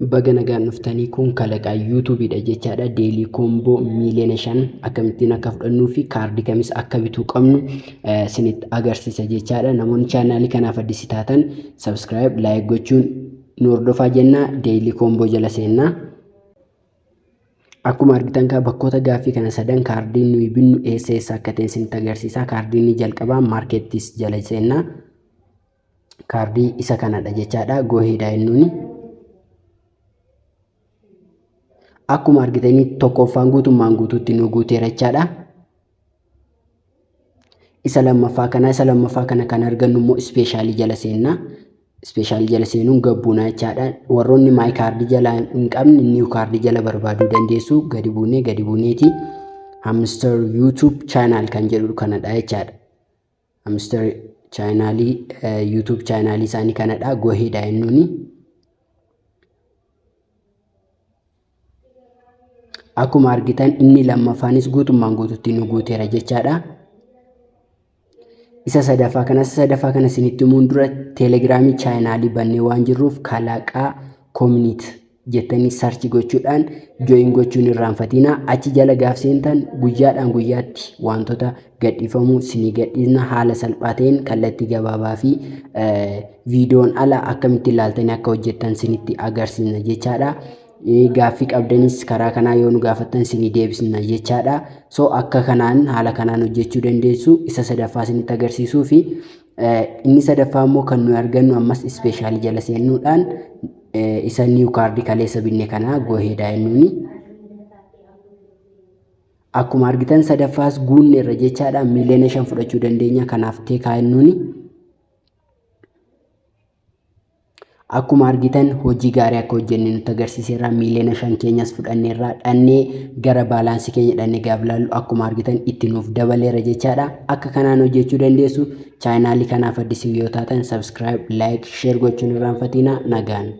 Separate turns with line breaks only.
Baga nagaan dhuftanii kun kalaqaa yuutuubiidha jechaadha. Deelii koomboo miiliyoona 5 akkamittiin akka fudhannuu fi kaardii kamis akka bituu qabnu isinitti agarsiisa jechaadha. Namoonni chaanaalii kanaaf addisi taatan sabskiraayib laayik gochuun nu hordofaa jenna. Deelii koomboo jala seennaa. Akkuma argitan kaa bakkoota gaaffii kana sadan kaardiin nuyi binnu eessa akka ta'e isinitti agarsiisa. Kaardiin ni jalqabaa maarkeettis jala seennaa. Kaardii isa kanadha jechaadha. Gooheedha jennuuni. Akkuma argitanii tokkoffaan guutummaan guutuutti nu guuteera jechaadha. Isa lammaffaa kana kan argannu immoo ispeeshaalii jala seennaa. Ispeeshaalii jala seenuun gabbuunaa jechaadha. Warroonni maay kaardii jala hin qabne niiw kaardii jala barbaaduu dandeessu. Gadi buuneeti hamster YouTube channel kan jedhu kanadha jechaadha. Hamster chaanaalii YouTube chaanaalii isaanii kanadha. Gooheedha jennuuni. Akkuma argitan inni lammaffaanis guutummaan guutuutti nu guuteera jechaadha. Isa sadaffaa kana isinitti himuun dura teelegiraamii chaanaalii bannee waan jirruuf kalaqaa koominiti jettanii sarchi gochuudhaan jooyin gochuun irraanfatina. Achi jala gaaf seentan guyyaadhaan guyyaatti wantoota gadhiifamuu isinii gadhiisna haala salphaa ta'een kallattii gabaabaa fi viidiyoon ala akkamitti ilaaltanii akka hojjettan isinitti agarsiisna jechaadha. Gaaffii qabdanis karaa kanaa yoo nu gaafattan isinii deebisna jechaadha. So akka kanaan haala kanaan hojjechuu dandeessu. Isa sadaffaa isinitti agarsiisuu fi inni sadaffaa immoo kan nuyi argannu ammas ispeeshaalii jala seenuudhaan isa niiw kaardii kaleessa binne kanaa gooheedha jennuuni. Akkuma argitan sadaffaas guunneerra jechaadha. Miiliyoona 5 fudhachuu dandeenya kanaaf teekaa jennuuni. Akkuma argitan hojii gaarii akka hojjenne nutti agarsiiseera. Miiliyoona 5 keenyas fudhanneerra dhannee gara baalaansii keenya dhannee gaaf laallu akkuma argitan itti nuuf dabaleera jechaadha. Akka kanaan hojjechuu dandeessu. Chaanaalii kanaaf addisi yoo taatan sabskiraayib laayik sheer gochuun irraanfatina. Nagaan.